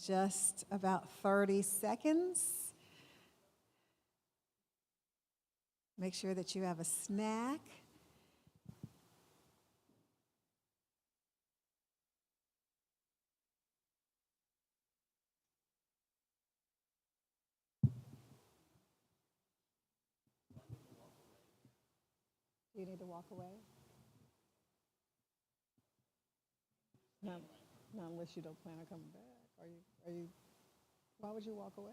Just about 30 seconds. Make sure that you have a snack. Do you need to walk away? No, not unless you don't plan on coming back. Why would you walk away?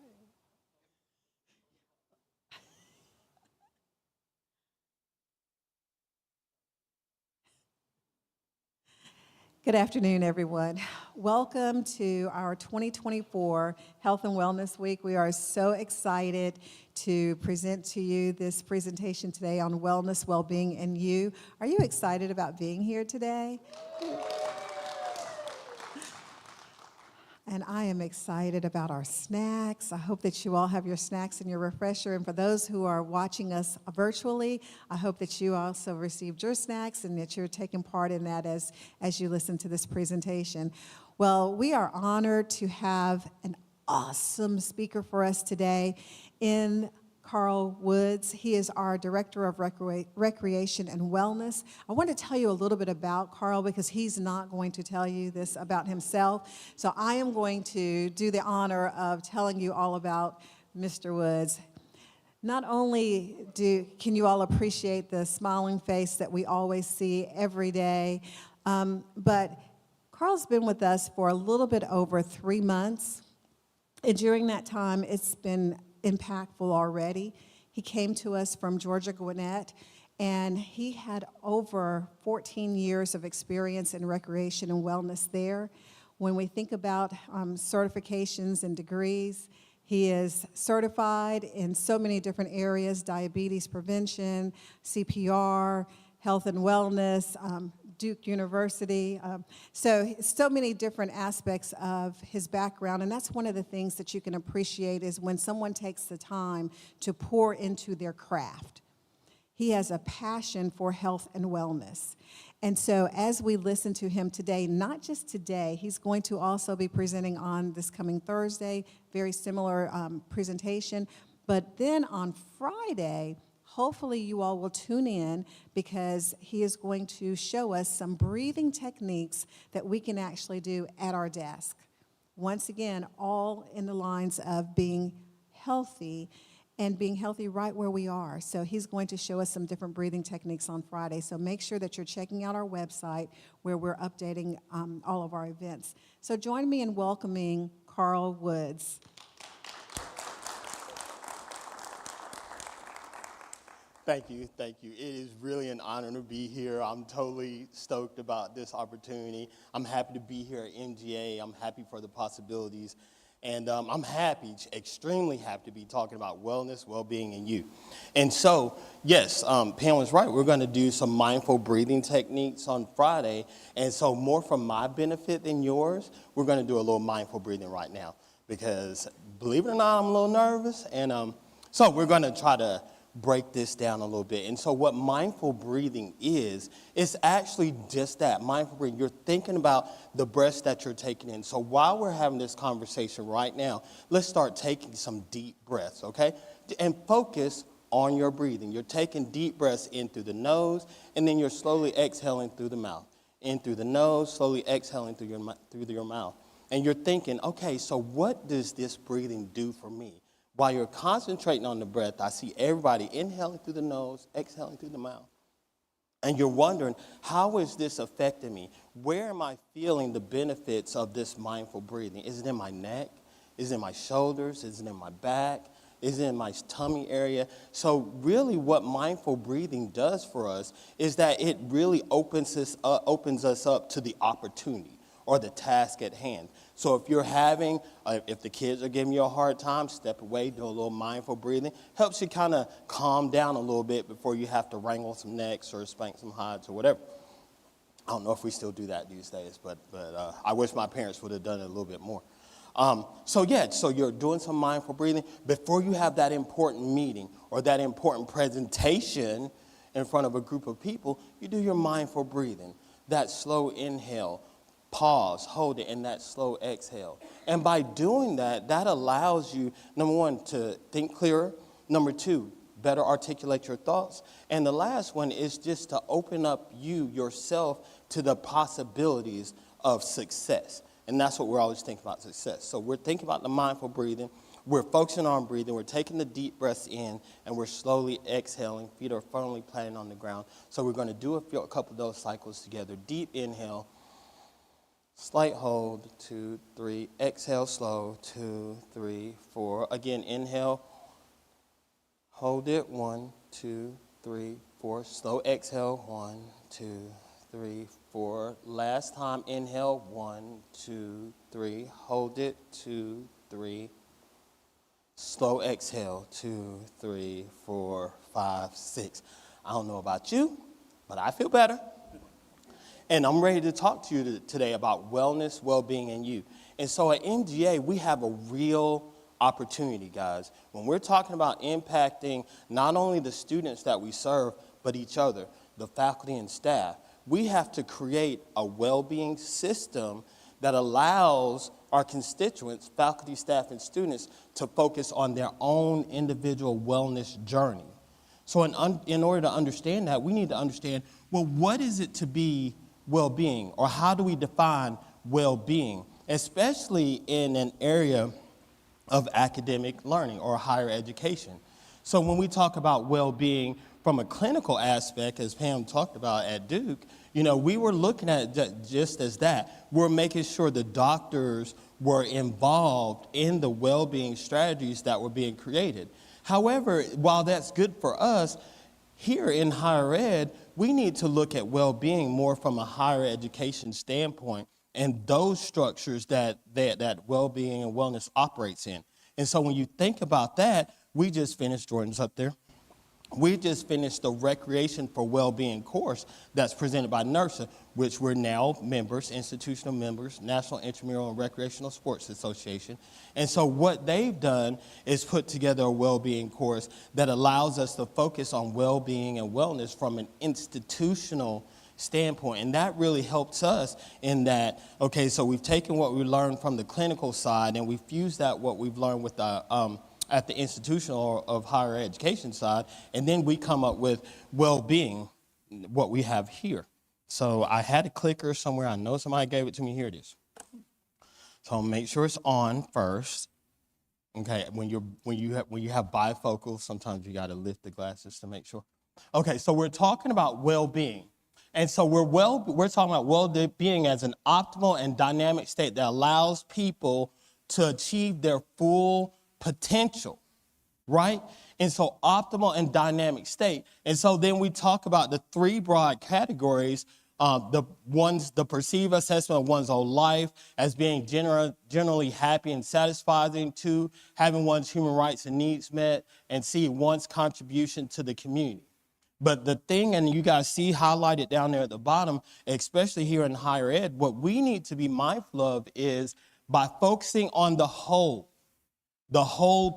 Good afternoon, everyone. Welcome to our 2024 Health and Wellness Week. We are so excited to present to you this presentation today on wellness, well-being, and you. Are you excited about being here today? And I am excited about our snacks. I hope that you all have your snacks and your refresher. And for those who are watching us virtually, I hope that you also received your snacks and that you're taking part in that as you listen to this presentation. Well, we are honored to have an awesome speaker for us today in Carl Woods. He is our Director of Recreation and Wellness. I want to tell you a little bit about Carl because he's not going to tell you this about himself. So I am going to do the honor of telling you all about Mr. Woods. Not only can you all appreciate the smiling face that we always see every day, but Carl's been with us for a little bit over 3 months. And during that time, it's been impactful already. He came to us from Georgia Gwinnett, and he had over 14 years of experience in recreation and wellness there. When we think about certifications and degrees, he is certified in so many different areas: diabetes prevention, CPR, health and wellness, Duke University. So many different aspects of his background, and that's one of the things that you can appreciate is when someone takes the time to pour into their craft. He has a passion for health and wellness. And so as we listen to him today, not just today, he's going to also be presenting on this coming Thursday, very similar presentation, but then on Friday, hopefully you all will tune in because he is going to show us some breathing techniques that we can actually do at our desk. Once again, all in the lines of being healthy and being healthy right where we are. So he's going to show us some different breathing techniques on Friday. So make sure that you're checking out our website where we're updating all of our events. So join me in welcoming Carl Woods. Thank you. It is really an honor to be here. I'm totally stoked about this opportunity. I'm happy to be here at MGA. I'm happy for the possibilities. And I'm extremely happy to be talking about wellness, well-being, and you. And so, yes, Pam was right. We're going to do some mindful breathing techniques on Friday. And so more for my benefit than yours, we're going to do a little mindful breathing right now. Because believe it or not, I'm a little nervous. And so we're going to try to break this down a little bit. And so what mindful breathing is, it's actually just that, mindful breathing. You're thinking about the breaths that you're taking in. So while we're having this conversation right now, let's start taking some deep breaths, okay? And focus on your breathing. You're taking deep breaths in through the nose, and then you're slowly exhaling through the mouth. In through the nose, slowly exhaling through your mouth. And you're thinking, okay, so what does this breathing do for me? While you're concentrating on the breath, I see everybody inhaling through the nose, exhaling through the mouth. And you're wondering, how is this affecting me? Where am I feeling the benefits of this mindful breathing? Is it in my neck? Is it in my shoulders? Is it in my back? Is it in my tummy area? So really what mindful breathing does for us is that it really opens us up to the opportunity or the task at hand. So if you're if the kids are giving you a hard time, step away, do a little mindful breathing. Helps you kind of calm down a little bit before you have to wrangle some necks or spank some hides or whatever. I don't know if we still do that these days, but I wish my parents would have done it a little bit more. So you're doing some mindful breathing. Before you have that important meeting or that important presentation in front of a group of people, you do your mindful breathing. That slow inhale, pause, hold it, and that slow exhale. And by doing that, that allows you, number one, to think clearer. Number two, better articulate your thoughts. And the last one is just to open up yourself to the possibilities of success. And that's what we're always thinking about, success. So we're thinking about the mindful breathing. We're focusing on breathing. We're taking the deep breaths in, and we're slowly exhaling. Feet are firmly planted on the ground. So we're going to do a couple of those cycles together. Deep inhale, slight hold, 2, 3. Exhale, slow, 2, 3, 4. Again, inhale, hold it, 1, 2, 3, 4. Slow exhale, 1, 2, 3, 4. Last time, inhale, 1, 2, 3. Hold it, 2, 3. Slow exhale, 2, 3, 4, 5, 6. I don't know about you, but I feel better. And I'm ready to talk to you today about wellness, well-being, and you. And so at MGA, we have a real opportunity, guys. When we're talking about impacting not only the students that we serve, but each other, the faculty and staff, we have to create a well-being system that allows our constituents, faculty, staff, and students, to focus on their own individual wellness journey. So in order to understand that, we need to understand, well, what is it to be well-being, or how do we define well-being, especially in an area of academic learning or higher education. So when we talk about well-being from a clinical aspect, as Pam talked about at Duke, we were looking at just as that. We're making sure the doctors were involved in the well-being strategies that were being created. However, while that's good for us, here in higher ed, we need to look at well-being more from a higher education standpoint and those structures that well-being and wellness operates in. And so when you think about that, we just finished, Jordan's up there, we just finished the Recreation for Wellbeing course that's presented by NERSA, which we're now members, institutional members, National Intramural and Recreational Sports Association. And so what they've done is put together a well-being course that allows us to focus on well-being and wellness from an institutional standpoint. And that really helps us in that, okay, so we've taken what we learned from the clinical side and we've fused that what we've learned with the at the institutional of higher education side, and then we come up with well-being, what we have here. So I had a clicker somewhere. I know somebody gave it to me. Here it is. So I'll make sure it's on first. Okay, when you have bifocals, sometimes you got to lift the glasses to make sure. Okay, so we're talking about well-being. And so we're talking about well-being as an optimal and dynamic state that allows people to achieve their full potential, right? And so optimal and dynamic state. And so then we talk about the three broad categories, the perceived assessment of one's own life as being generally happy and satisfying, 2, having one's human rights and needs met, and C, one's contribution to the community. But the thing, and you guys see highlighted down there at the bottom, especially here in higher ed, what we need to be mindful of is by focusing on the whole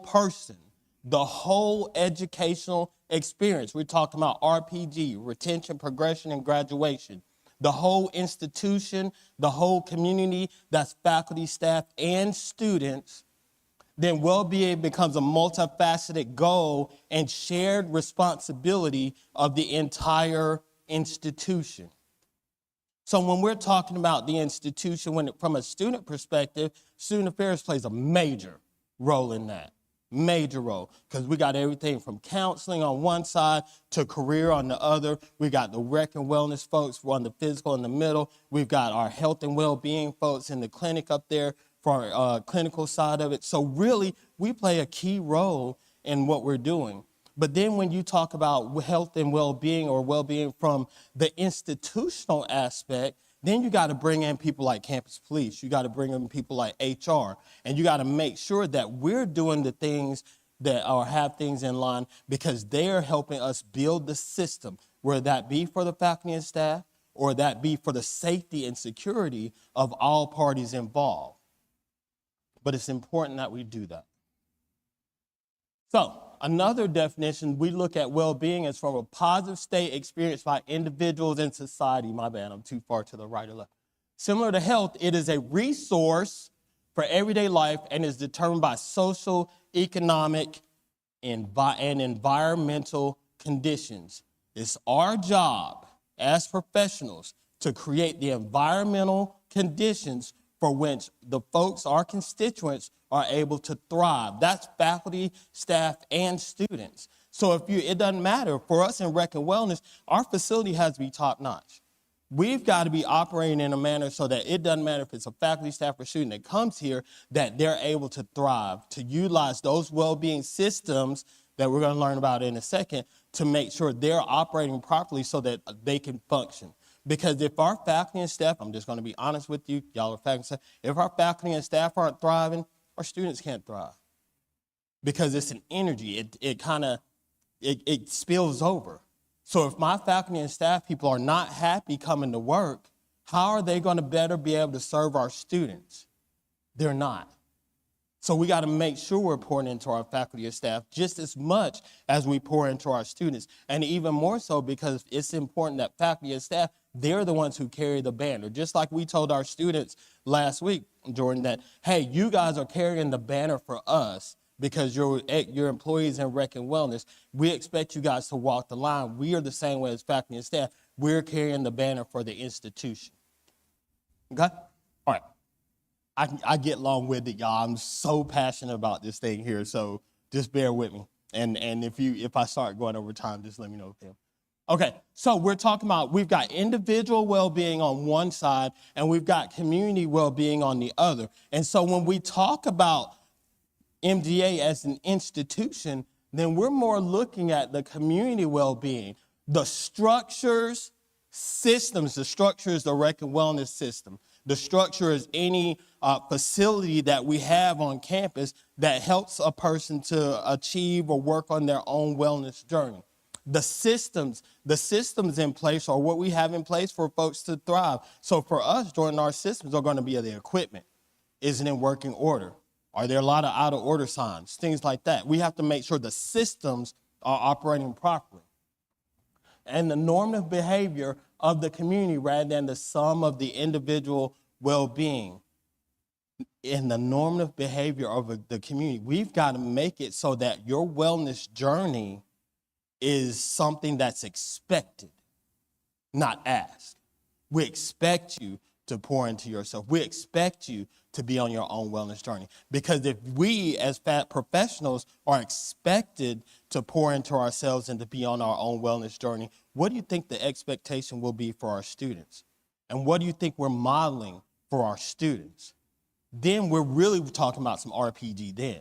person, the whole educational experience. We're talking about RPG, retention, progression, and graduation. The whole institution, the whole community, that's faculty, staff, and students. Then well-being becomes a multifaceted goal and shared responsibility of the entire institution. So when we're talking about the institution, from a student perspective, student affairs plays a major role in that, major role, because we got everything from counseling on one side to career on the other. We got the rec and wellness folks on the physical in the middle. We've got our health and well-being folks in the clinic up there for our clinical side of it. So really, we play a key role in what we're doing. But then when you talk about health and well-being or well-being from the institutional aspect, then you got to bring in people like campus police. You got to bring in people like HR. And you got to make sure that we're doing the things that or have things in line because they're helping us build the system, whether that be for the faculty and staff or that be for the safety and security of all parties involved. But it's important that we do that. So another definition, we look at well-being as from a positive state experienced by individuals and society. My bad, I'm too far to the right or left. Similar to health, it is a resource for everyday life and is determined by social, economic, and environmental conditions. It's our job as professionals to create the environmental conditions for which the folks, our constituents, are able to thrive. That's faculty, staff, and students. So it doesn't matter. For us in Rec and Wellness, our facility has to be top notch. We've got to be operating in a manner so that it doesn't matter if it's a faculty, staff, or student that comes here, that they're able to thrive, to utilize those well-being systems that we're going to learn about in a second to make sure they're operating properly so that they can function. Because if our faculty and staff, I'm just going to be honest with you, y'all are faculty and staff, if our faculty and staff aren't thriving, our students can't thrive. Because it's an energy, it spills over. So if my faculty and staff people are not happy coming to work, how are they going to better be able to serve our students? They're not. So we got to make sure we're pouring into our faculty and staff just as much as we pour into our students. And even more so because it's important that faculty and staff, they're the ones who carry the banner. Just like we told our students last week, Jordan, that, hey, you guys are carrying the banner for us because you're employees in Rec and Wellness. We expect you guys to walk the line. We are the same way as faculty and staff. We're carrying the banner for the institution. Okay? All right. I get long-winded, y'all. I'm so passionate about this thing here, so just bear with me. And if I start going over time, just let me know. Okay, so we're talking about, we've got individual well-being on one side, and we've got community well-being on the other. And so when we talk about MGA as an institution, then we're more looking at the community well-being, the structures, systems. The structure is the Rec and Wellness system. The structure is any facility that we have on campus that helps a person to achieve or work on their own wellness journey. The systems in place are what we have in place for folks to thrive. So for us, Jordan, our systems are going to be the equipment. Is it in working order? Are there a lot of out of order signs? Things like that. We have to make sure the systems are operating properly. And the normative behavior of the community rather than the sum of the individual well-being. In the normative behavior of the community, we've got to make it so that your wellness journey is something that's expected, not asked. We expect you to pour into yourself. We expect you to be on your own wellness journey. Because if we as fat professionals are expected to pour into ourselves and to be on our own wellness journey, what do you think the expectation will be for our students? And what do you think we're modeling for our students? Then we're really talking about some RPG then.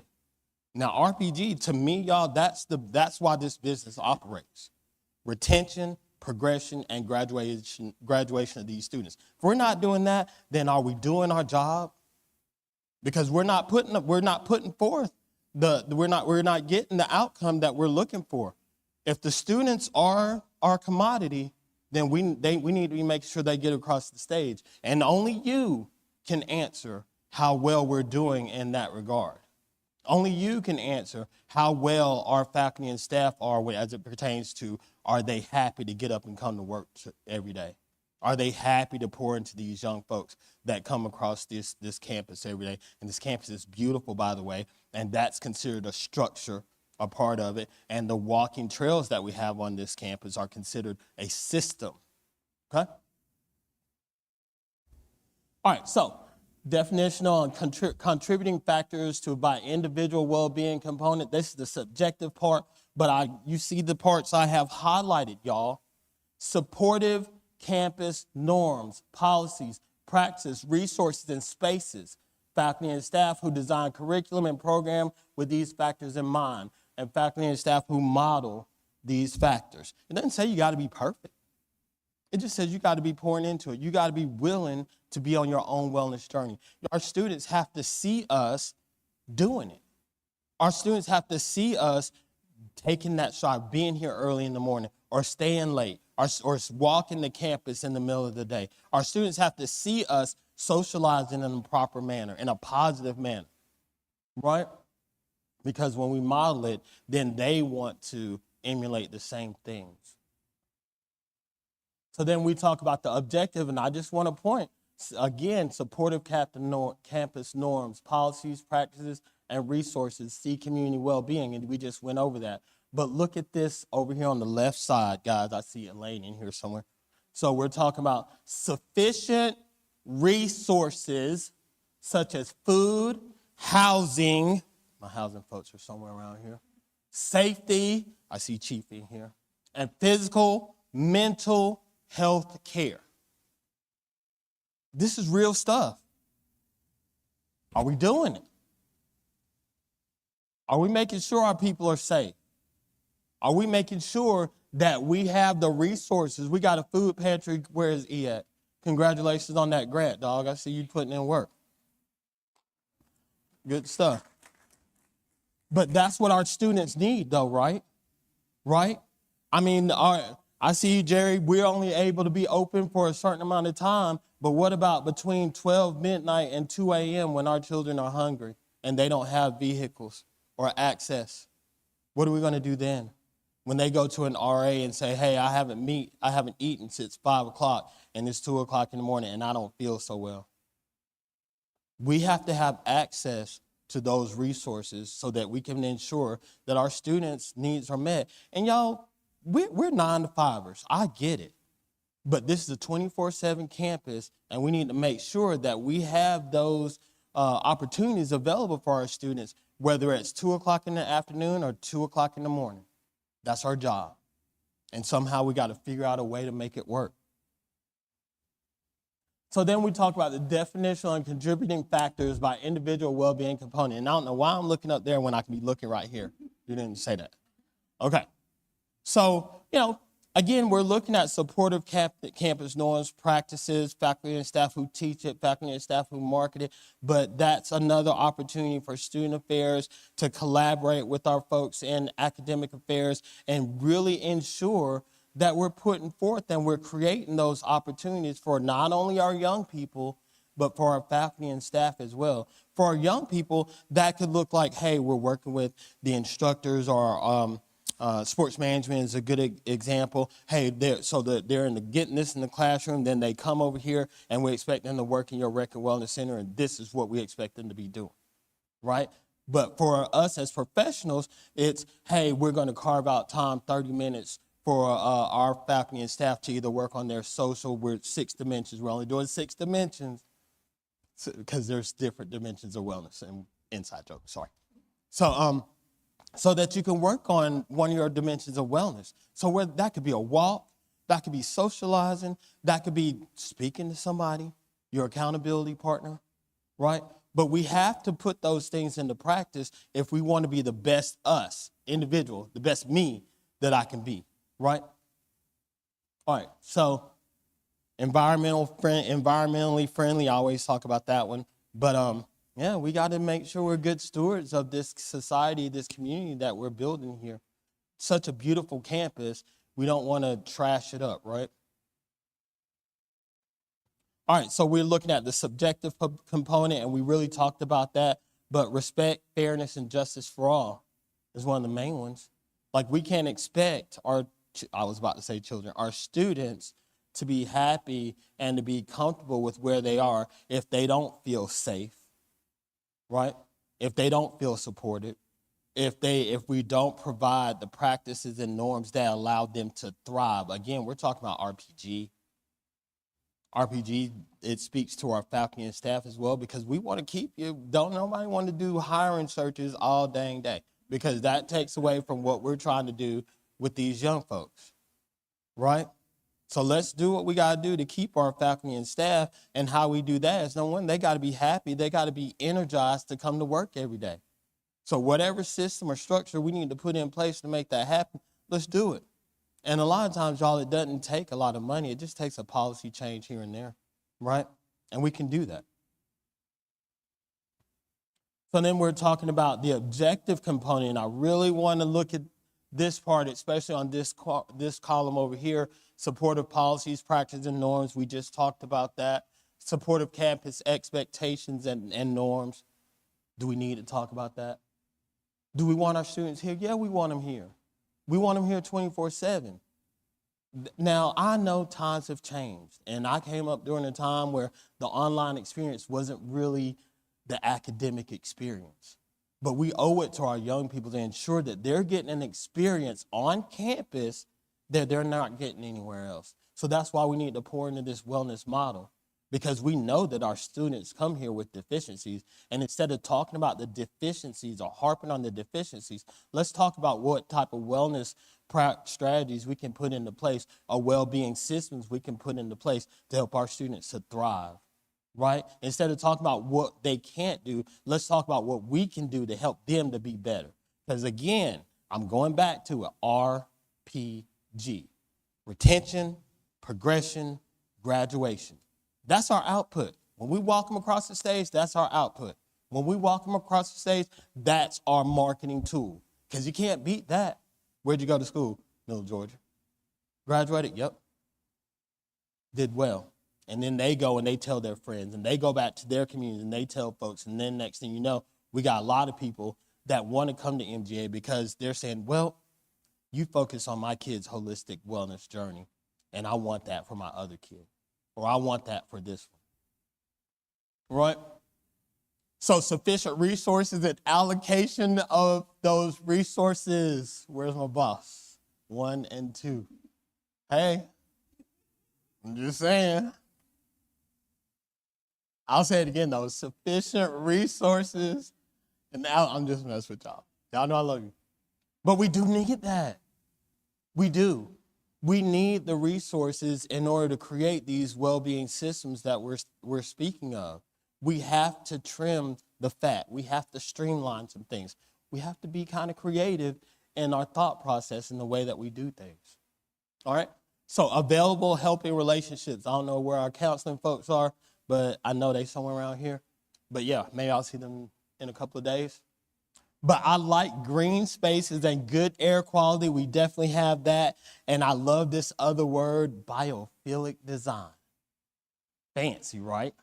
Now, RPG, to me, y'all, that's why this business operates. Retention, progression, and graduation of these students. If we're not doing that, then are we doing our job? Because we're not putting forth we're not getting the outcome that we're looking for. If the students are our commodity, then we need to be making sure they get across the stage. And only you can answer how well we're doing in that regard. Only you can answer how well our faculty and staff are as it pertains to, are they happy to get up and come to work every day? Are they happy to pour into these young folks that come across this campus every day? And this campus is beautiful, by the way, and that's considered a structure, a part of it. And the walking trails that we have on this campus are considered a system, okay? All right, so definitional and contributing factors to by individual well-being component. This is the subjective part, but you see the parts I have highlighted, y'all. Supportive campus norms, policies, practices, resources, and spaces. Faculty and staff who design curriculum and program with these factors in mind, and faculty and staff who model these factors. It doesn't say you got to be perfect. It just says you got to be pouring into it. You got to be willing to be on your own wellness journey. Our students have to see us doing it. Our students have to see us taking that shot, being here early in the morning, or staying late, or walking the campus in the middle of the day. Our students have to see us socializing in a proper manner, in a positive manner, right? Because when we model it, then they want to emulate the same things. So then we talk about the objective, and I just want to point Again, supportive campus norms, policies, practices, and resources, see community well-being, and we just went over that. But look at this over here on the left side, guys. I see Elaine in here somewhere. So we're talking about sufficient resources such as food, housing, my housing folks are somewhere around here, safety, I see Chief in here, and physical, mental health care. This is real stuff. Are we doing it? Are we making sure our people are safe? Are we making sure that we have the resources? We got a food pantry. Where is E at? Congratulations on that grant, dog. I see you putting in work. Good stuff. But that's what our students need, though, right? Right? I mean, I see you, Jerry. We're only able to be open for a certain amount of time. But what about between 12 midnight and 2 a.m. when our children are hungry and they don't have vehicles or access? What are we going to do then? When they go to an RA and say, hey, I haven't eaten since 5 o'clock and it's 2 o'clock in the morning and I don't feel so well. We have to have access to those resources so that we can ensure that our students' needs are met. And y'all, we're 9-to-5ers. I get it. But this is a 24/7 campus, and we need to make sure that we have those opportunities available for our students, whether it's 2 o'clock in the afternoon or 2 o'clock in the morning. That's our job. And somehow we got to figure out a way to make it work. So then we talk about the definitional and contributing factors by individual well-being component. And I don't know why I'm looking up there when I can be looking right here. You didn't say that. Okay. So, again, we're looking at supportive campus norms, practices, faculty and staff who teach it, faculty and staff who market it. But that's another opportunity for student affairs to collaborate with our folks in academic affairs and really ensure that we're putting forth and we're creating those opportunities for not only our young people, but for our faculty and staff as well. For our young people, that could look like, hey, we're working with the instructors or sports management is a good example. Hey, they're getting this in the classroom, then they come over here and we expect them to work in your rec and wellness center, and this is what we expect them to be doing, right? But for us as professionals, it's, hey, we're going to carve out time, 30 minutes for our faculty and staff to either work on their social. We're 6 dimensions. We're only doing 6 dimensions because there's different dimensions of wellness, and inside joke, sorry. So that you can work on one of your dimensions of wellness. So that could be a walk, that could be socializing, that could be speaking to somebody, your accountability partner, right? But we have to put those things into practice if we want to be the best us, individual, the best me that I can be, right? All right, so environmentally friendly, I always talk about that one. But yeah, we got to make sure we're good stewards of this society, this community that we're building here. Such a beautiful campus. We don't want to trash it up, right? All right, so we're looking at the subjective component, and we really talked about that. But respect, fairness, and justice for all is one of the main ones. Like, we can't expect our students to be happy and to be comfortable with where they are if they don't feel safe, right? If they don't feel supported, if we don't provide the practices and norms that allow them to thrive. Again, we're talking about RPG. RPG, it speaks to our faculty and staff as well, because we want to keep you. Don't nobody want to do hiring searches all dang day, because that takes away from what we're trying to do with these young folks, right? So let's do what we got to do to keep our faculty and staff. And how we do that is, number one, they got to be happy. They got to be energized to come to work every day. So whatever system or structure we need to put in place to make that happen, let's do it. And a lot of times, y'all, it doesn't take a lot of money. It just takes a policy change here and there, right? And we can do that. So then we're talking about the objective component. I really want to look at this part, especially on this column over here, supportive policies, practices, and norms. We just talked about that. Supportive campus expectations and norms. Do we need to talk about that? Do we want our students here? Yeah, we want them here. We want them here 24/7. Now, I know times have changed, and I came up during a time where the online experience wasn't really the academic experience. But we owe it to our young people to ensure that they're getting an experience on campus that they're not getting anywhere else. So that's why we need to pour into this wellness model, because we know that our students come here with deficiencies. And instead of talking about the deficiencies or harping on the deficiencies, let's talk about what type of wellness strategies we can put into place, or well-being systems we can put into place to help our students to thrive, right? Instead of talking about what they can't do, let's talk about what we can do to help them to be better. Because again, I'm going back to it, RPG, retention, progression, graduation. That's our output. When we walk them across the stage, that's our output. When we walk them across the stage, that's our marketing tool. Because you can't beat that. Where'd you go to school? Middle Georgia. Graduated? Yep. Did well. And then they go and they tell their friends, and they go back to their community and they tell folks. And then next thing you know, we got a lot of people that want to come to MGA because they're saying, well, you focus on my kid's holistic wellness journey, and I want that for my other kid, or I want that for this one. Right? So sufficient resources and allocation of those resources. Where's my boss? 1 and 2. Hey, I'm just saying. I'll say it again, though. Sufficient resources. And now I'm just messing with y'all. Y'all know I love you. But we do need that. We do. We need the resources in order to create these well-being systems that we're speaking of. We have to trim the fat. We have to streamline some things. We have to be kind of creative in our thought process in the way that we do things. All right? So available helping relationships. I don't know where our counseling folks are, but I know they're somewhere around here. But yeah, maybe I'll see them in a couple of days. But I like green spaces and good air quality. We definitely have that. And I love this other word, biophilic design. Fancy, right?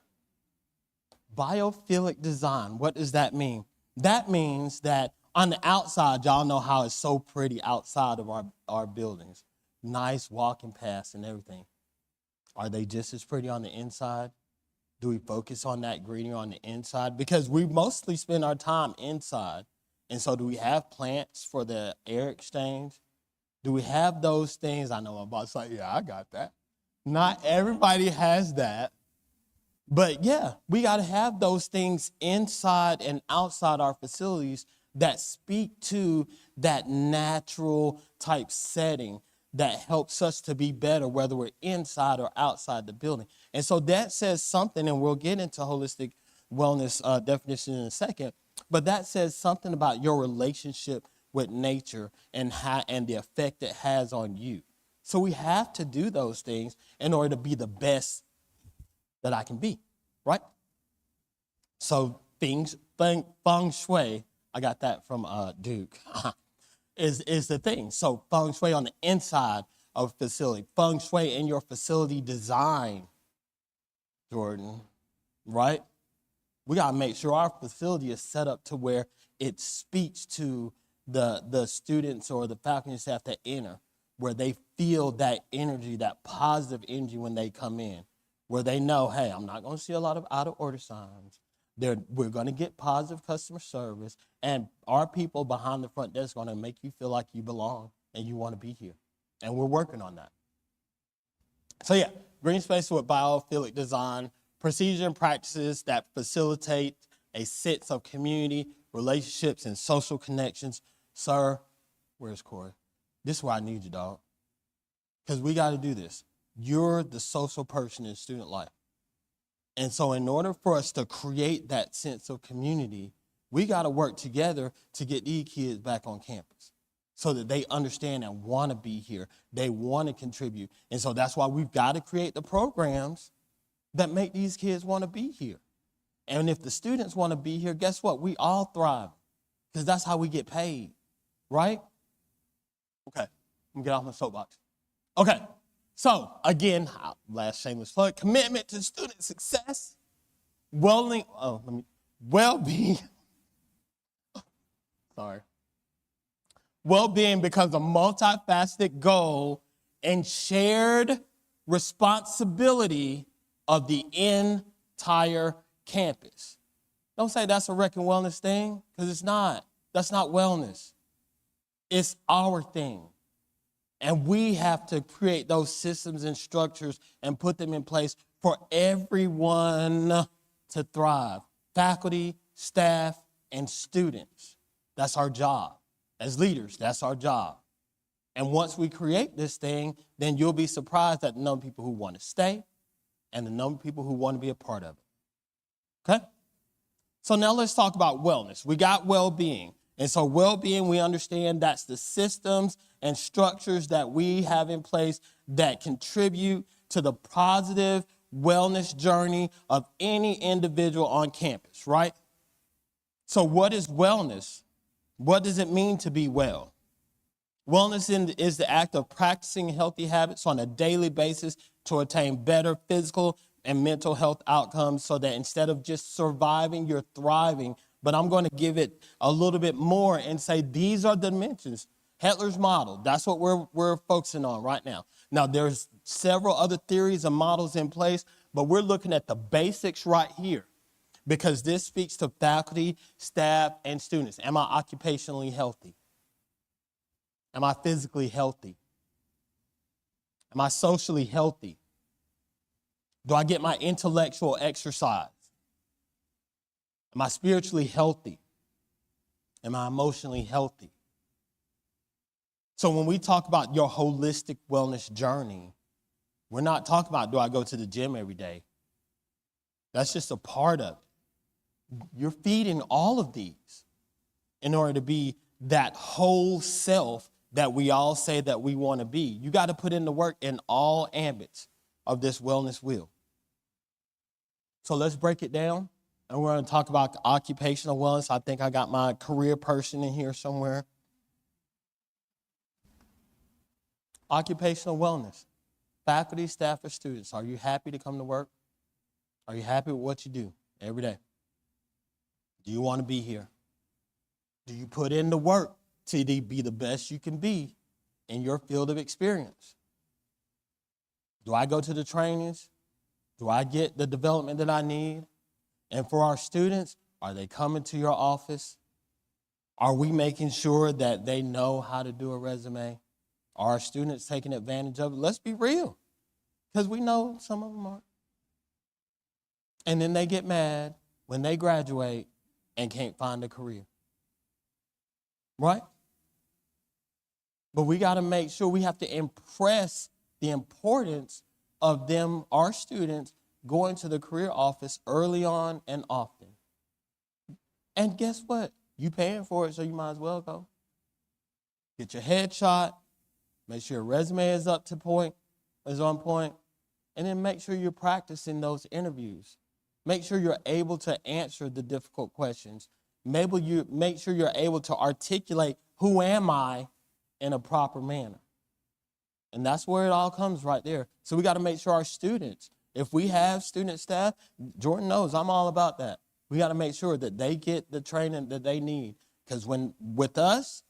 Biophilic design. What does that mean? That means that on the outside, y'all know how it's so pretty outside of our buildings. Nice walking paths and everything. Are they just as pretty on the inside? Do we focus on that greenery on the inside? Because we mostly spend our time inside. And so do we have plants for the air exchange? Do we have those things? I know I'm about to say, yeah, I got that. Not everybody has that. But yeah, we got to have those things inside and outside our facilities that speak to that natural type setting that helps us to be better, whether we're inside or outside the building. And so that says something, and we'll get into holistic wellness definition in a second, but that says something about your relationship with nature and the effect it has on you. So we have to do those things in order to be the best that I can be, right? So feng shui, I got that from Duke, is the thing. So feng shui on the inside of a facility, feng shui in your facility design, Jordan, right? We got to make sure our facility is set up to where it speaks to the students or the faculty staff that enter, where they feel that energy, that positive energy when they come in, where they know, hey, I'm not going to see a lot of out of order signs. We're going to get positive customer service, and our people behind the front desk are going to make you feel like you belong and you want to be here. And we're working on that. So yeah, green space with biophilic design, procedure and practices that facilitate a sense of community, relationships, and social connections. Sir, where's Corey? This is where I need you, dog. Because we got to do this. You're the social person in student life. And so in order for us to create that sense of community, we got to work together to get these kids back on campus so that they understand and want to be here. They want to contribute. And so that's why we've got to create the programs that make these kids want to be here. And if the students want to be here, guess what? We all thrive because that's how we get paid, right? Okay, let me get off my soapbox. Okay, so again, last shameless plug, commitment to student success, well-being, Well-being becomes a multifaceted goal and shared responsibility of the entire campus. Don't say that's a rec and wellness thing, because it's not. That's not wellness. It's our thing. And we have to create those systems and structures and put them in place for everyone to thrive. Faculty, staff, and students. That's our job. As leaders, that's our job. And once we create this thing, then you'll be surprised at the number of people who want to stay and the number of people who want to be a part of it. Okay? So now let's talk about wellness. We got well-being. And so well-being, we understand that's the systems and structures that we have in place that contribute to the positive wellness journey of any individual on campus, right? So what is wellness? What does it mean to be well? Wellness is the act of practicing healthy habits on a daily basis to attain better physical and mental health outcomes, so that instead of just surviving, you're thriving. But I'm going to give it a little bit more and say these are the dimensions. Hetler's model, that's what we're focusing on right now. Now, there's several other theories and models in place, but we're looking at the basics right here because this speaks to faculty, staff, and students. Am I occupationally healthy? Am I physically healthy? Am I socially healthy? Do I get my intellectual exercise? Am I spiritually healthy? Am I emotionally healthy? So when we talk about your holistic wellness journey, we're not talking about, do I go to the gym every day? That's just a part of it. You're feeding all of these in order to be that whole self that we all say that we want to be. You got to put in the work in all ambits of this wellness wheel. So let's break it down. And we're going to talk about occupational wellness. I think I got my career person in here somewhere. Occupational wellness. Faculty, staff, or students. Are you happy to come to work? Are you happy with what you do every day? Do you want to be here? Do you put in the work to be the best you can be in your field of experience? Do I go to the trainings? Do I get the development that I need? And for our students, are they coming to your office? Are we making sure that they know how to do a resume? Are our students taking advantage of it? Let's be real, because we know some of them aren't. And then they get mad when they graduate and can't find a career. Right? But we got to make sure we have to impress the importance of them, our students, going to the career office early on and often. And guess what? You paying for it, so you might as well go. Get your headshot. Make sure your resume is on point. And then make sure you're practicing those interviews. Make sure you're able to answer the difficult questions. Make sure you're able to articulate who am I in a proper manner. And that's where it all comes right there. So we got to make sure our students, if we have student staff, Jordan knows I'm all about that. We got to make sure that they get the training that they need. Because with us,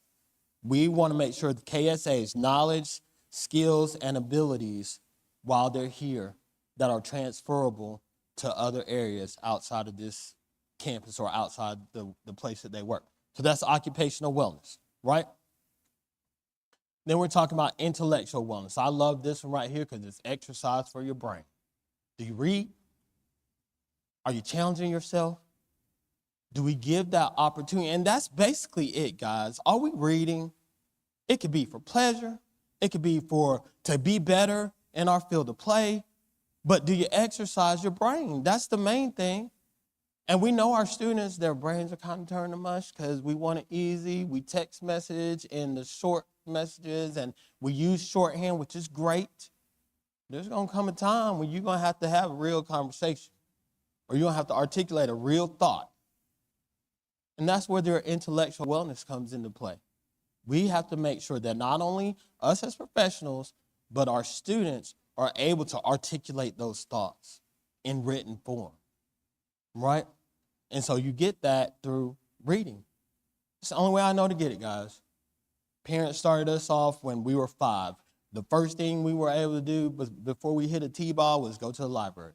we want to make sure the KSA's knowledge, skills, and abilities while they're here that are transferable to other areas outside of this campus or outside the place that they work. So that's occupational wellness, right? Then we're talking about intellectual wellness. I love this one right here because it's exercise for your brain. Do you read? Are you challenging yourself? Do we give that opportunity? And that's basically it, guys. Are we reading? It could be for pleasure. It could be to be better in our field of play. But do you exercise your brain? That's the main thing. And we know our students, their brains are kind of turned to mush because we want it easy. We text message in the short messages and we use shorthand, which is great. There's going to come a time when you're going to have a real conversation or you're going to have to articulate a real thought. And that's where their intellectual wellness comes into play. We have to make sure that not only us as professionals, but our students are able to articulate those thoughts in written form, right? And so you get that through reading. It's the only way I know to get it, guys. Parents started us off when we were 5. The first thing we were able to do before we hit a T-ball was go to the library.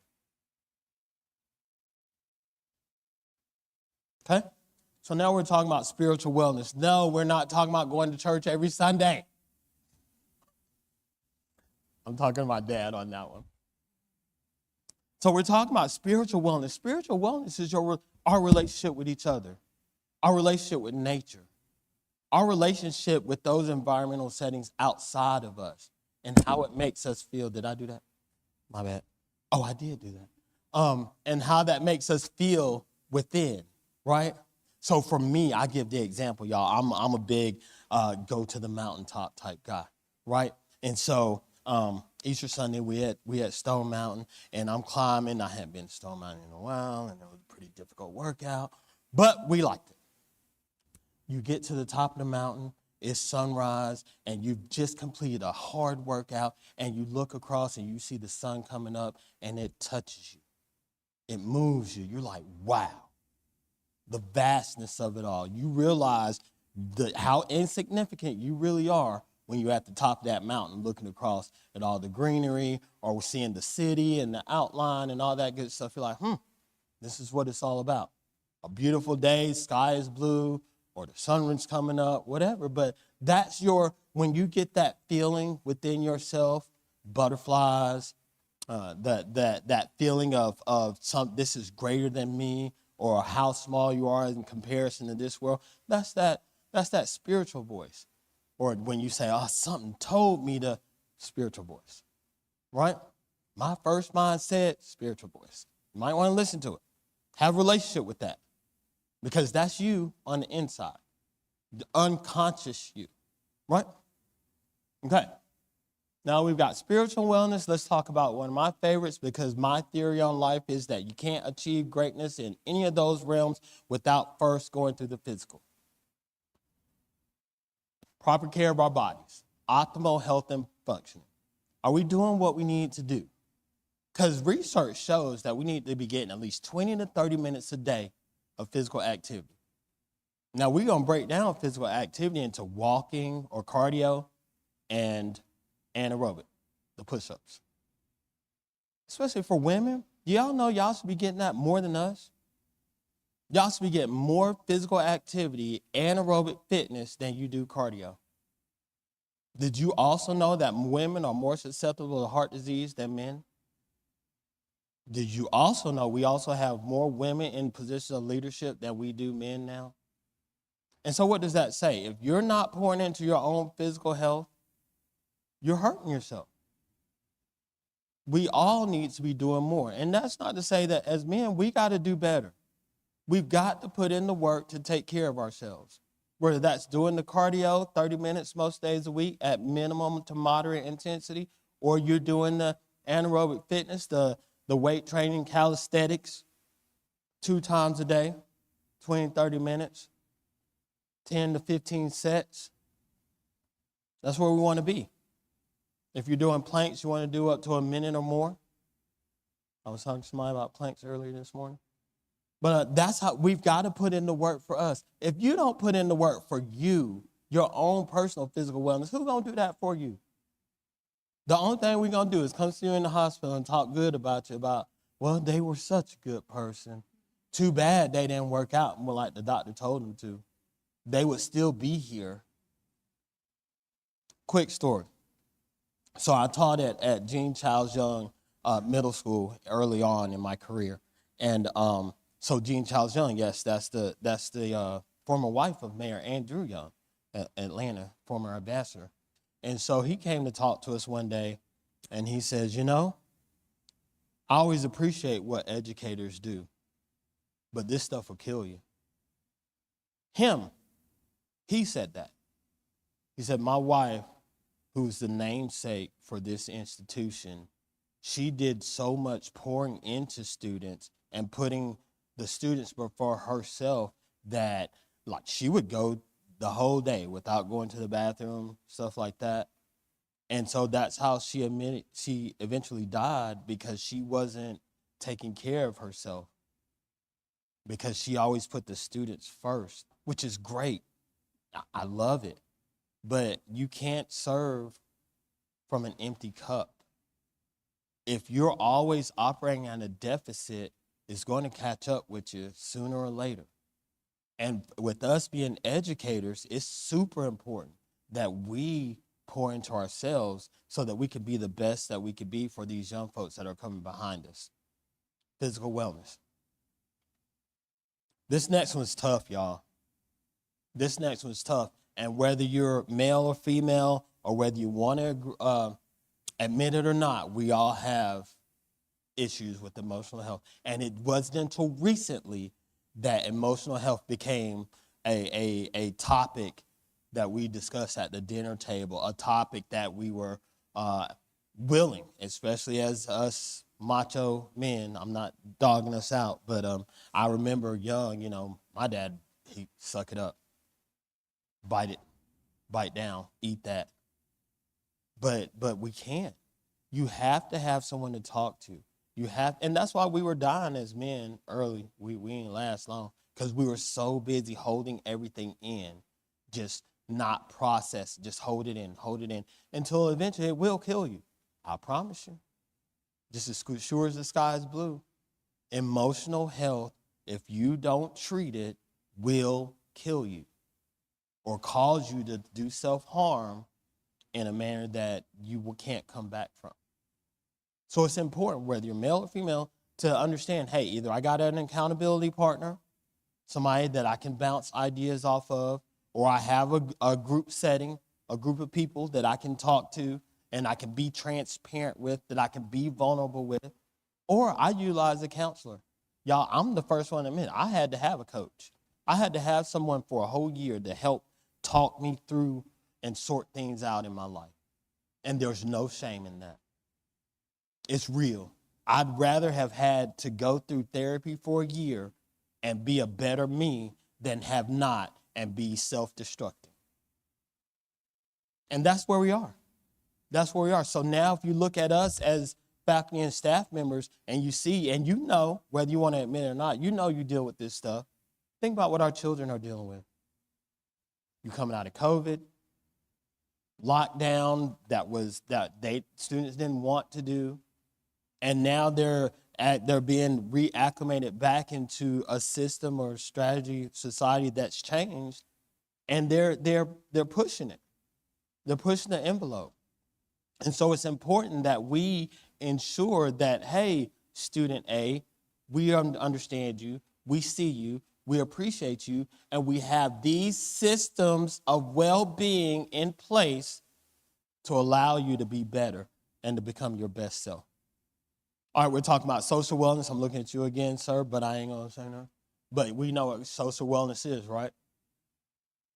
Okay? So now we're talking about spiritual wellness. No, we're not talking about going to church every Sunday. I'm talking to my dad on that one. So we're talking about spiritual wellness. Spiritual wellness is our relationship with each other, our relationship with nature, our relationship with those environmental settings outside of us, and how it makes us feel. Did I do that? My bad. Oh, I did do that. And how that makes us feel within, right? So for me, I give the example, y'all. I'm a big go to the mountaintop type guy, right? And so Easter Sunday, we at Stone Mountain, and I'm climbing. I hadn't been to Stone Mountain in a while, and it was a pretty difficult workout, but we liked it. You get to the top of the mountain, it's sunrise, and you've just completed a hard workout, and you look across and you see the sun coming up, and it touches you. It moves you. You're like, wow, the vastness of it all. You realize how insignificant you really are when you're at the top of that mountain looking across at all the greenery or seeing the city and the outline and all that good stuff. You're like, this is what it's all about. A beautiful day, sky is blue, or the sun's coming up, whatever. But that's when you get that feeling within yourself, butterflies, that feeling of this is greater than me, or how small you are in comparison to this world. That's that spiritual voice. Or when you say, something told me the spiritual voice, right? My first mindset, spiritual voice. You might want to listen to it. Have a relationship with that. Because that's you on the inside, the unconscious you, right? Okay. Now we've got spiritual wellness. Let's talk about one of my favorites, because my theory on life is that you can't achieve greatness in any of those realms without first going through the physical. Proper care of our bodies, optimal health and functioning. Are we doing what we need to do? Because research shows that we need to be getting at least 20 to 30 minutes a day of physical activity. Now, we're going to break down physical activity into walking or cardio and anaerobic, the push-ups. Especially for women, y'all know y'all should be getting that more than us. Y'all should be getting more physical activity, anaerobic fitness, than you do cardio. Did you also know that women are more susceptible to heart disease than men? Did you also know we also have more women in positions of leadership than we do men now? And so what does that say? If you're not pouring into your own physical health, you're hurting yourself. We all need to be doing more. And that's not to say that as men, we got to do better. We've got to put in the work to take care of ourselves. Whether that's doing the cardio 30 minutes most days a week at minimum to moderate intensity, or you're doing the anaerobic fitness, the weight training, calisthenics, 2 times a day, 20, 30 minutes, 10 to 15 sets. That's where we want to be. If you're doing planks, you want to do up to a minute or more. I was talking to somebody about planks earlier this morning. But that's how we've got to put in the work for us. If you don't put in the work for you, your own personal physical wellness, who's going to do that for you? The only thing we're going to do is come see you in the hospital and talk good about you well, they were such a good person. Too bad they didn't work out more like the doctor told them to. They would still be here. Quick story. So I taught at Jean Charles Young Middle School early on in my career. And so Jean Charles Young, yes, that's the former wife of Mayor Andrew Young at Atlanta, former ambassador. And so he came to talk to us one day, and he says, I always appreciate what educators do, but this stuff will kill you. He said that. He said, my wife, who's the namesake for this institution, she did so much pouring into students and putting the students before herself that she would go the whole day without going to the bathroom, stuff like that. And so that's how she eventually died, because she wasn't taking care of herself, because she always put the students first, which is great. I love it. But you can't serve from an empty cup. If you're always operating at a deficit, it's going to catch up with you sooner or later. And with us being educators, it's super important that we pour into ourselves so that we can be the best that we could be for these young folks that are coming behind us. Physical wellness. This next one's tough, y'all. This next one's tough. And whether you're male or female, or whether you want to admit it or not, we all have issues with emotional health. And it wasn't until recently that emotional health became a topic that we discussed at the dinner table, a topic that we were willing, especially as us macho men. I'm not dogging us out, but I remember young, my dad, he'd suck it up, bite down, eat that. But we can't. You have to have someone to talk to. And that's why we were dying as men early. We didn't last long because we were so busy holding everything in, just not process, just hold it in, until eventually it will kill you. I promise you. Just as sure as the sky is blue. Emotional health, if you don't treat it, will kill you or cause you to do self-harm in a manner that you can't come back from. So it's important, whether you're male or female, to understand, hey, either I got an accountability partner, somebody that I can bounce ideas off of, or I have a group setting, a group of people that I can talk to and I can be transparent with, that I can be vulnerable with, or I utilize a counselor. Y'all, I'm the first one to admit, I had to have a coach. I had to have someone for a whole year to help talk me through and sort things out in my life. And there's no shame in that. It's real. I'd rather have had to go through therapy for a year and be a better me than have not and be self-destructive. And that's where we are. That's where we are. So now if you look at us as faculty and staff members and you see, and you know, whether you want to admit it or not, you know you deal with this stuff. Think about what our children are dealing with. You coming out of COVID, lockdown students didn't want to do, and now they're being reacclimated back into a system or strategy society that's changed, and they're pushing it. They're pushing the envelope. And so it's important that we ensure that, hey, student A, we understand you, we see you, we appreciate you, and we have these systems of well-being in place to allow you to be better and to become your best self. All right, we're talking about social wellness. I'm looking at you again, sir, but I ain't going to say no. But we know what social wellness is, right?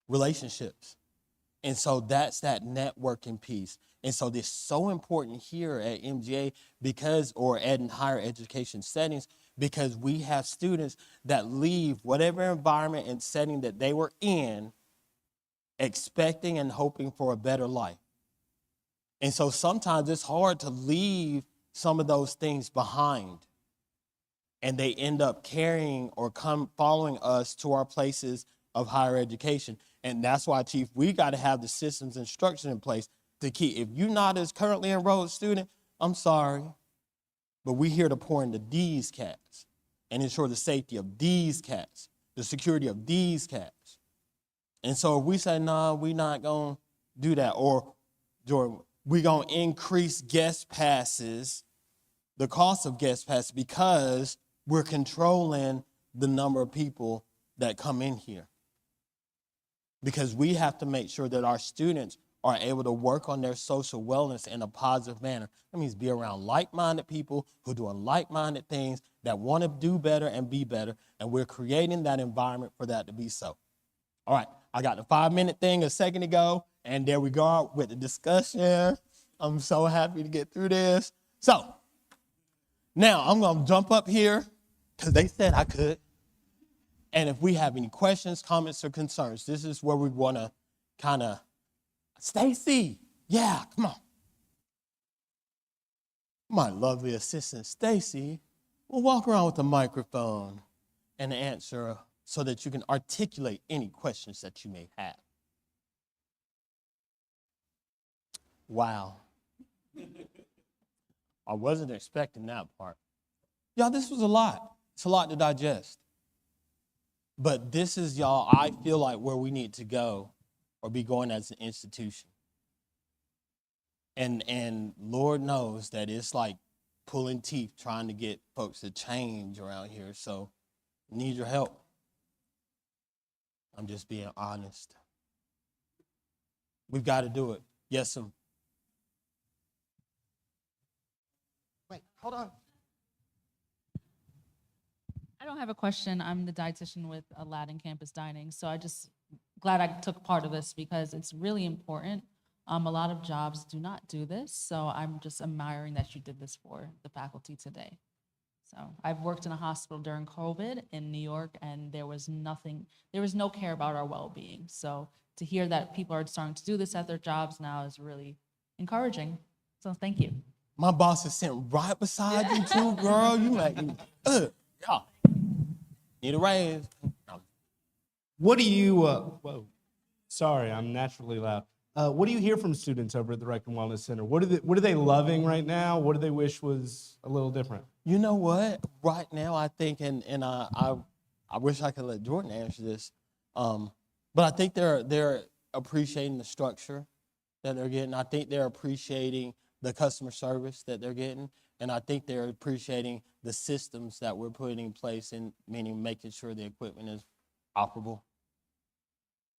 Relationships. And so that's that networking piece. And so this is so important here at MGA or in higher education settings, because we have students that leave whatever environment and setting that they were in expecting and hoping for a better life. And so sometimes it's hard to leave some of those things behind. And they end up carrying or following us to our places of higher education. And that's why, Chief, we got to have the systems and structure in place to keep. If you're not as currently enrolled student, I'm sorry, but we're here to pour into these cats and ensure the safety of these cats, the security of these cats. And so if we say, no, we're not going to do that, or we're going to increase guest passes, the cost of guest passes, because we're controlling the number of people that come in here. Because we have to make sure that our students are able to work on their social wellness in a positive manner. That means be around like-minded people who are doing like-minded things, that want to do better and be better, and we're creating that environment for that to be so. All right, I got the 5-minute thing a second ago, and there we go with the discussion. I'm so happy to get through this. So now I'm going to jump up here because they said I could. And if we have any questions, comments, or concerns, this is where we want to kind of, Stacy, yeah, come on. My lovely assistant, Stacy, will walk around with a microphone and answer so that you can articulate any questions that you may have. Wow. I wasn't expecting that part. Y'all, this was a lot. It's a lot to digest. But this is, y'all, I feel like where we need to go or be going as an institution. And Lord knows that it's like pulling teeth trying to get folks to change around here. So need your help. I'm just being honest. We've got to do it. Yes, sir. Wait, hold on. I don't have a question. I'm the dietitian with Aladdin Campus Dining. So I just glad I took part of this because it's really important. A lot of jobs do not do this. So I'm just admiring that you did this for the faculty today. So I've worked in a hospital during COVID in New York, and there was no care about our well-being. So to hear that people are starting to do this at their jobs now is really encouraging. So thank you. My boss is sitting right beside you too, girl. You like, yeah. Need a raise. No. What do you, whoa, sorry, I'm naturally loud. What do you hear from students over at the Rec and Wellness Center? What are they loving right now? What do they wish was a little different? You know what? Right now, I think, and I wish I could let Jordan answer this, but I think they're appreciating the structure that they're getting. I think they're appreciating the customer service that they're getting, and I think they're appreciating the systems that we're putting in place, and meaning making sure the equipment is operable.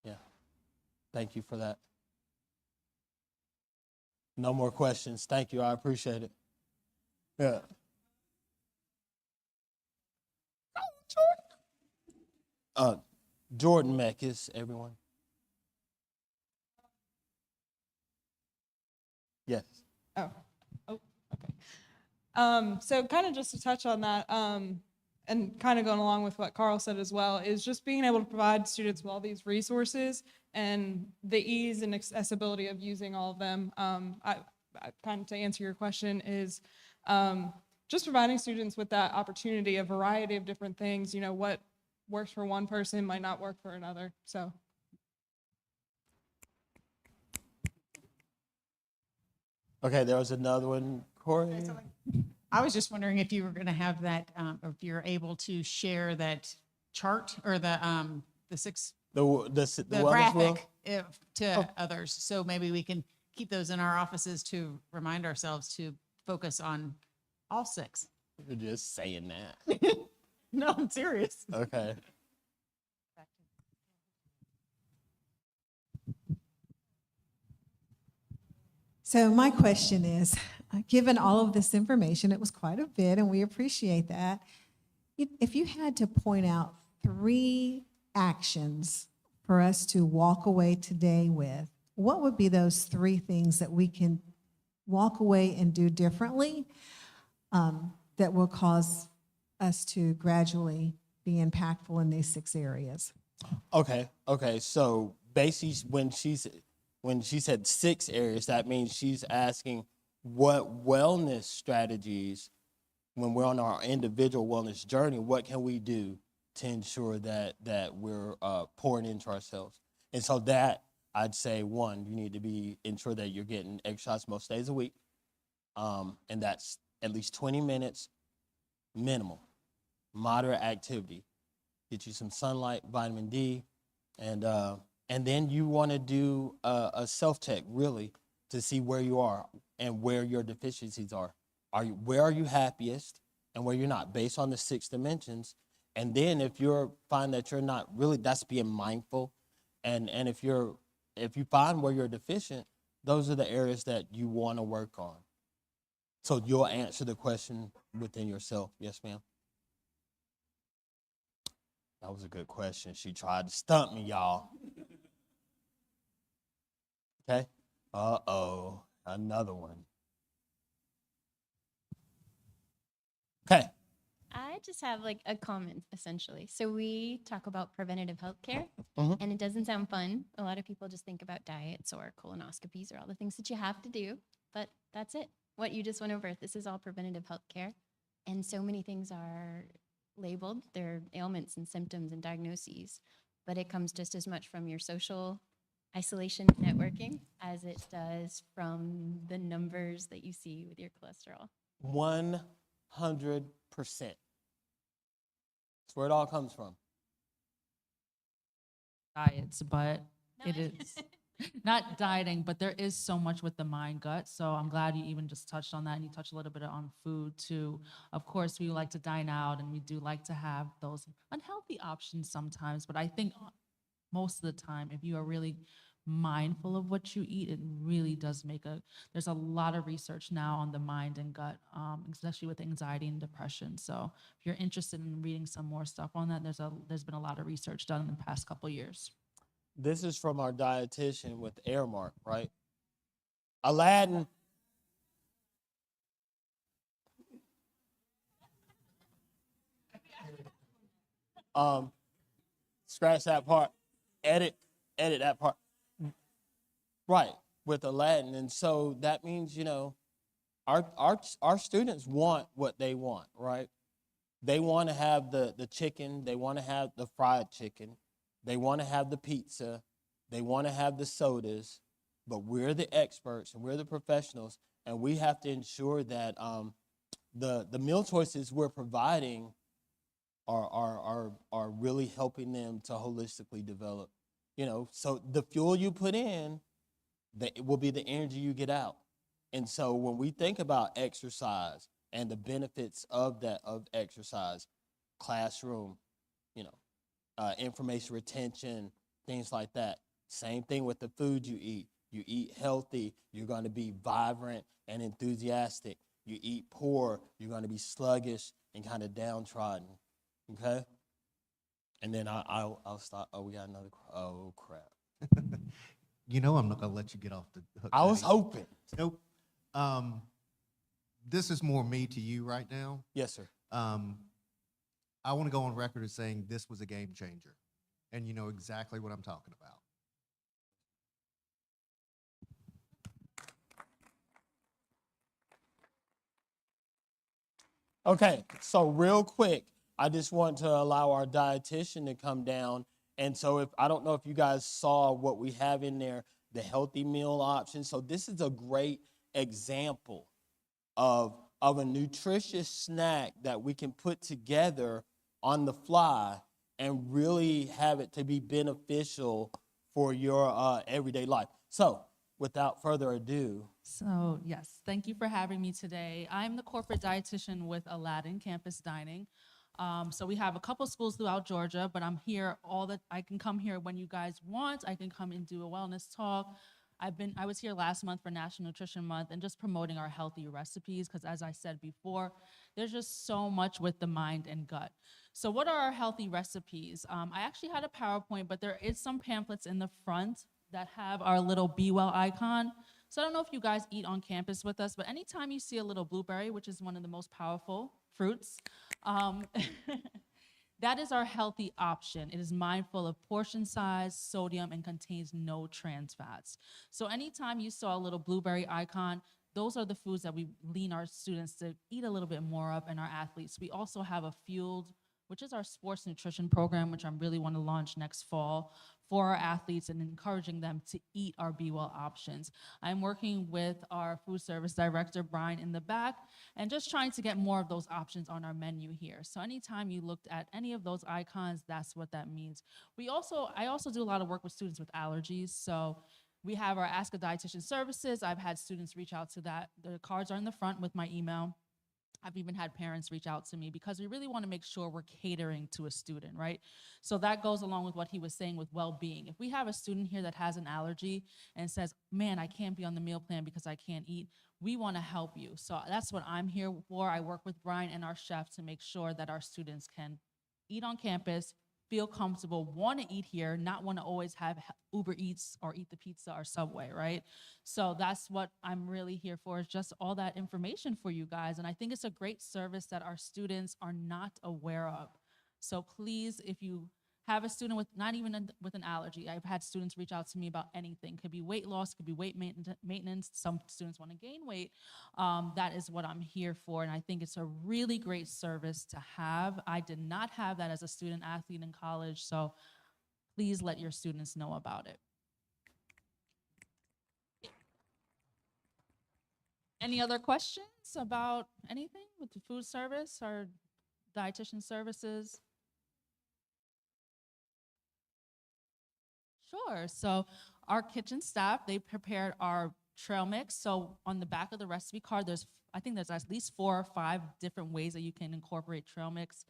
Yeah. Thank you for that. No more questions. Thank you. I appreciate it. Yeah. Jordan Meckes, everyone. Yes. Oh, okay. So kind of just to touch on that, and kind of going along with what Carl said as well, is just being able to provide students with all these resources and the ease and accessibility of using all of them. I kind of to answer your question is just providing students with that opportunity, a variety of different things. You know, what works for one person might not work for another. So. Okay, there was another one, Corey. I was just wondering if you were going to have that, or if you're able to share that chart or the The wellness wheel? graphic to others. So maybe we can keep those in our offices to remind ourselves to focus on all 6. You're just saying that. No, I'm serious. Okay. So my question is, given all of this information, it was quite a bit, and we appreciate that. If you had to point out 3 actions for us to walk away today with, what would be those 3 things that we can walk away and do differently that will cause us to gradually be impactful in these 6 areas? Okay. So basically, when she said 6 areas, that means she's asking what wellness strategies, when we're on our individual wellness journey, what can we do to ensure that we're pouring into ourselves? And so that, I'd say, 1, you need to ensure that you're getting exercise most days a week, and that's at least 20 minutes minimal, moderate activity. Get you some sunlight, vitamin D, and then you want to do a self-check, really, to see where you are and where your deficiencies are. Where are you happiest and where you're not, based on the 6 dimensions. And then if you find that you're not really, that's being mindful. And if you find where you're deficient, those are the areas that you want to work on. So you'll answer the question within yourself. Yes, ma'am. That was a good question. She tried to stump me, y'all. Okay. Uh-oh. Another one. Okay. I just have like a comment essentially. So we talk about preventative health care and it doesn't sound fun. A lot of people just think about diets or colonoscopies or all the things that you have to do, but that's it. What you just went over, this is all preventative health care. And so many things are labeled, they're ailments and symptoms and diagnoses, but it comes just as much from your social isolation networking as it does from the numbers that you see with your cholesterol. 100%. That's where it all comes from. Diets, but it No, is not dieting, but there is so much with the mind gut. So I'm glad you even just touched on that, and you touched a little bit on food too. Of course, we like to dine out and we do like to have those unhealthy options sometimes, but I think most of the time, if you are really mindful of what you eat, it really does there's a lot of research now on the mind and gut, especially with anxiety and depression. So if you're interested in reading some more stuff on that, there's been a lot of research done in the past couple of years. This is from our dietitian with Airmark, right? Aladdin. Scratch that part. Edit that part. Right, with Aladdin. And so that means, our students want what they want, right? They want to have the chicken. They want to have the fried chicken. They want to have the pizza. They want to have the sodas. But we're the experts and we're the professionals, and we have to ensure that the meal choices we're providing are really helping them to holistically develop. So the fuel you put in, it will be the energy you get out. And so when we think about exercise and the benefits of exercise, classroom, information retention, things like that. Same thing with the food you eat. You eat healthy, you're going to be vibrant and enthusiastic. You eat poor, you're going to be sluggish and kind of downtrodden. Okay? And then I'll stop. Oh, we got another. Oh, crap. I'm not going to let you get off the hook. I was Patty. hoping. Nope. This is more me to you right now. Yes, sir. I want to go on record as saying this was a game changer. And you know exactly what I'm talking about. Okay, so real quick, I just want to allow our dietitian to come down. And so I don't know if you guys saw what we have in there, the healthy meal options. So this is a great example of a nutritious snack that we can put together on the fly and really have it to be beneficial for your everyday life. So without further ado. So yes, thank you for having me today. I'm the corporate dietitian with Aladdin Campus Dining. So we have a couple schools throughout Georgia, but I'm here I can come here when you guys want. I can come and do a wellness talk. I was here last month for National Nutrition Month and just promoting our healthy recipes because, as I said before, there's just so much with the mind and gut. So what are our healthy recipes? I actually had a PowerPoint, but there is some pamphlets in the front that have our little Be Well icon. So I don't know if you guys eat on campus with us, but anytime you see a little blueberry, which is one of the most powerful fruits, that is our healthy option. It is mindful of portion size, sodium, and contains no trans fats. So anytime you saw a little blueberry icon, those are the foods that we lean our students to eat a little bit more of, and our athletes. We also have a Fueled, which is our sports nutrition program, which I really want to launch next fall for our athletes and encouraging them to eat our Be Well options. I'm working with our food service director, Brian, in the back, and just trying to get more of those options on our menu here. So anytime you looked at any of those icons, that's what that means. I also do a lot of work with students with allergies. So we have our Ask a Dietitian services. I've had students reach out to that. The cards are in the front with my email. I've even had parents reach out to me because we really want to make sure we're catering to a student, right? So that goes along with what he was saying with well-being. If we have a student here that has an allergy and says, man, I can't be on the meal plan because I can't eat, we want to help you. So that's what I'm here for. I work with Brian and our chef to make sure that our students can eat on campus, feel comfortable, want to eat here, not want to always have Uber Eats or eat the pizza or Subway, right? So that's what I'm really here for, is just all that information for you guys. And I think it's a great service that our students are not aware of. So please, if you have a student with not even with an allergy, I've had students reach out to me about anything. Could be weight loss, could be weight maintenance. Some students want to gain weight. That is what I'm here for. And I think it's a really great service to have. I did not have that as a student athlete in college. So please let your students know about it. Any other questions about anything with the food service or dietitian services? Sure. So our kitchen staff, they prepared our trail mix. So on the back of the recipe card, I think there's at least 4 or 5 different ways that you can incorporate trail mix.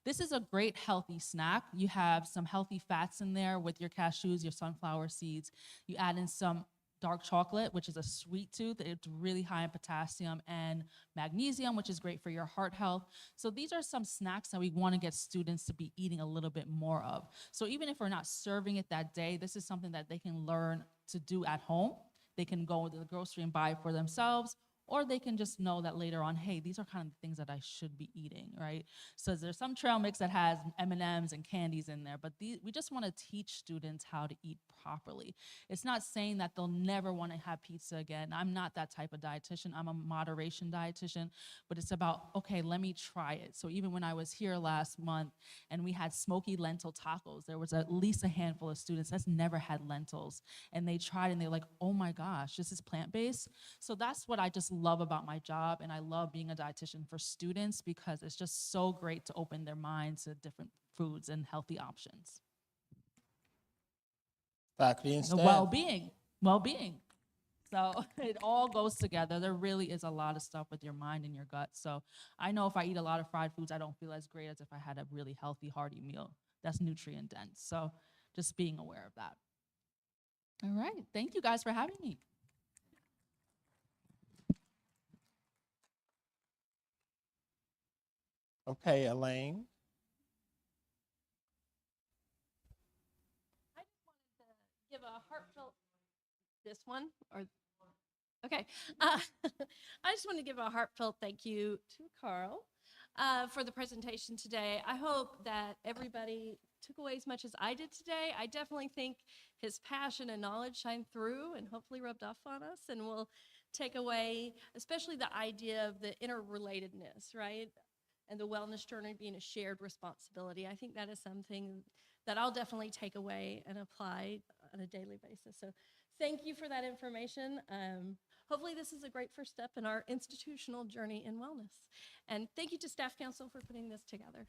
This is a great healthy snack. You have some healthy fats in there with your cashews, your sunflower seeds. You add in some dark chocolate, which is a sweet tooth. It's really high in potassium and magnesium, which is great for your heart health. So these are some snacks that we want to get students to be eating a little bit more of. So even if we're not serving it that day, this is something that they can learn to do at home. They can go to the grocery and buy it for themselves, or they can just know that later on, hey, these are kind of the things that I should be eating, right? So there's some trail mix that has M&Ms and candies in there, but we just want to teach students how to eat properly. It's not saying that they'll never want to have pizza again. I'm not that type of dietitian. I'm a moderation dietitian, but it's about, okay, let me try it. So even when I was here last month and we had smoky lentil tacos, there was at least a handful of students that's never had lentils, and they tried and they're like, oh my gosh, this is plant-based. So that's what I just love about my job, and I love being a dietitian for students because it's just so great to open their minds to different foods and healthy options. Faculty and The staff. well-being. So it all goes together. There really is a lot of stuff with your mind and your gut. So I know if I eat a lot of fried foods, I don't feel as great as if I had a really healthy, hearty meal that's nutrient dense. So just being aware of that. All right. Thank you guys for having me. Okay, Elaine. I just wanted to give a heartfelt, this one, or, okay. I just want to give a heartfelt thank you to Carl for the presentation today. I hope that everybody took away as much as I did today. I definitely think his passion and knowledge shined through and hopefully rubbed off on us, and we'll take away, especially the idea of the interrelatedness, right? And the wellness journey being a shared responsibility. I think that is something that I'll definitely take away and apply on a daily basis. So thank you for that information. Hopefully this is a great first step in our institutional journey in wellness. And thank you to Staff Council for putting this together.